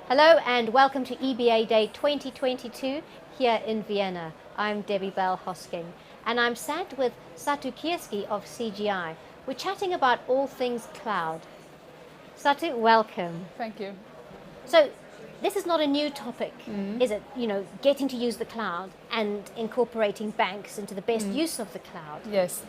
Hello and welcome to EBAday 2022 here in Vienna. I'm Debbie Bell-Hosking and I'm sat with Satu Kiiski of CGI. We're chatting about all things cloud. Satu, welcome. Thank you. So this is not a new topic, is it? Getting to use the cloud and incorporating banks into the best use of the cloud. Yes.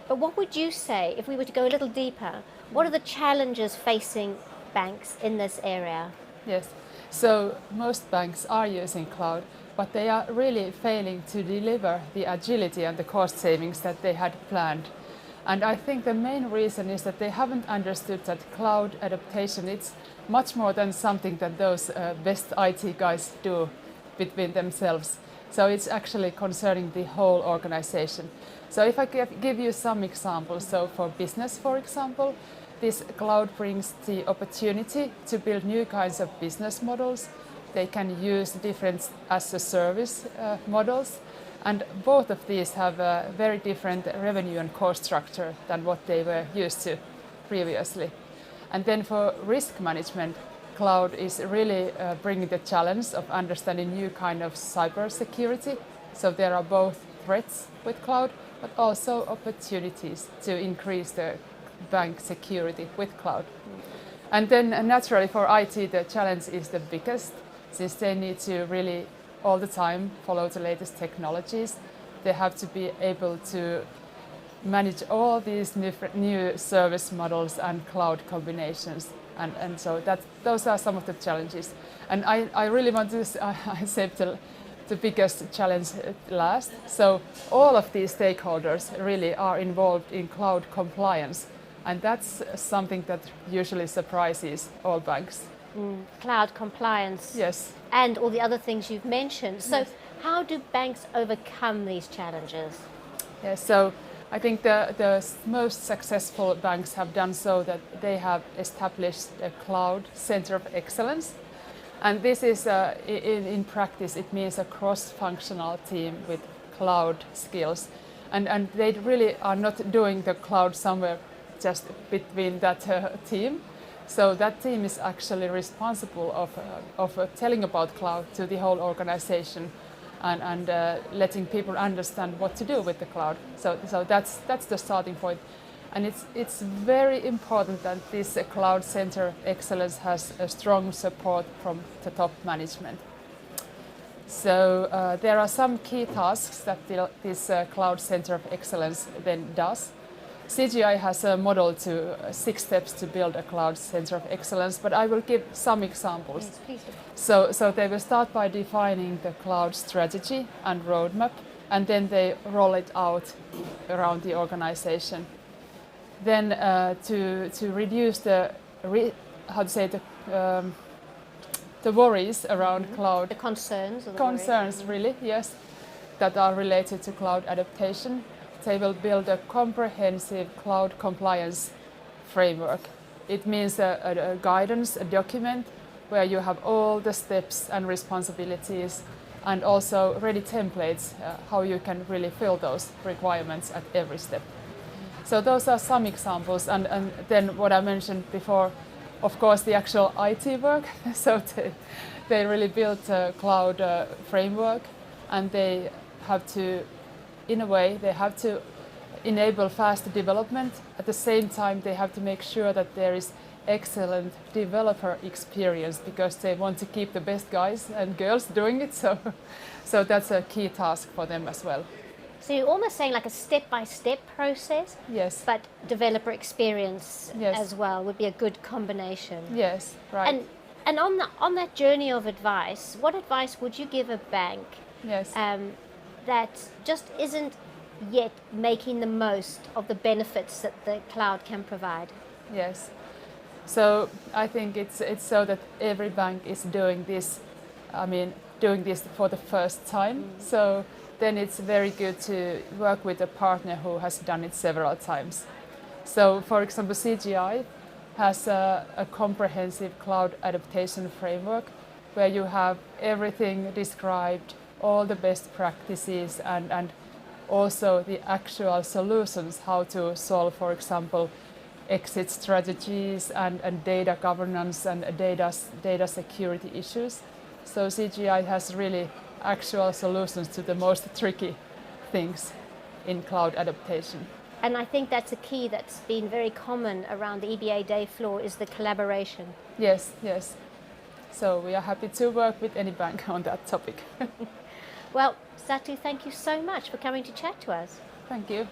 But what would you say, if we were to go a little deeper, what are the challenges facing banks in this area? Yes. So most banks are using cloud, but they are really failing to deliver the agility and the cost savings that they had planned. And I think the main reason is that they haven't understood that cloud adaptation, it's much more than something that those best IT guys do between themselves. So it's actually concerning the whole organization. So if I give you some examples, so for business, for example, this cloud brings the opportunity to build new kinds of business models. They can use different as-a-service models, and both of these have a very different revenue and cost structure than what they were used to previously. And then for risk management, cloud is really bringing the challenge of understanding new kind of cybersecurity. So there are both threats with cloud, but also opportunities to increase the bank security with cloud. And then naturally for IT, the challenge is the biggest, since they need to really all the time follow the latest technologies. They have to be able to manage all these new service models and cloud combinations. And so those are some of the challenges. And I really want to save the biggest challenge last. So all of these stakeholders really are involved in cloud compliance. And that's something that usually surprises all banks. Cloud compliance. Yes. And all the other things you've mentioned. So Yes. how do banks overcome these challenges? Yes, so I think the most successful banks have done so that they have established a cloud center of excellence. And this is, in practice, it means a cross-functional team with cloud skills. And they really are not doing the cloud somewhere just between that team. So that team is actually responsible of telling about cloud to the whole organization and letting people understand what to do with the cloud. So that's the starting point. And it's very important that this cloud center of excellence has a strong support from the top management. So there are some key tasks that this cloud center of excellence then does. CGI has a model to 6 steps to build a cloud center of excellence, but I will give some examples. Yes, please do. So they will start by defining the cloud strategy and roadmap, and then they roll it out around the organization. Then to reduce the worries around cloud. The concerns. Or the Concerns, worries. really, yes, that are related to cloud adaptation. They will build a comprehensive cloud compliance framework. It means a guidance, a document where you have all the steps and responsibilities and also ready templates, how you can really fill those requirements at every step. So those are some examples. And then what I mentioned before, of course, the actual IT work. So they really built a cloud framework, and they have to, in a way, they have to enable fast development. At the same time, they have to make sure that there is excellent developer experience because they want to keep the best guys and girls doing it. So that's a key task for them as well. So you're almost saying like a step-by-step process, Yes. but developer experience Yes. as well would be a good combination. Yes, right. And on that journey of advice, what advice would you give a bank Yes. that just isn't yet making the most of the benefits that the cloud can provide? Yes. So I think it's so that every bank is doing this. Doing this for the first time. So then it's very good to work with a partner who has done it several times. So, for example, CGI has a comprehensive cloud adaptation framework where you have everything described, all the best practices and also the actual solutions, how to solve, for example, exit strategies and data governance and data security issues. So CGI has really actual solutions to the most tricky things in cloud adaptation. And I think that's a key that's been very common around the EBAday floor is the collaboration. Yes, yes. So we are happy to work with any bank on that topic. Well, Satu, thank you so much for coming to chat to us. Thank you.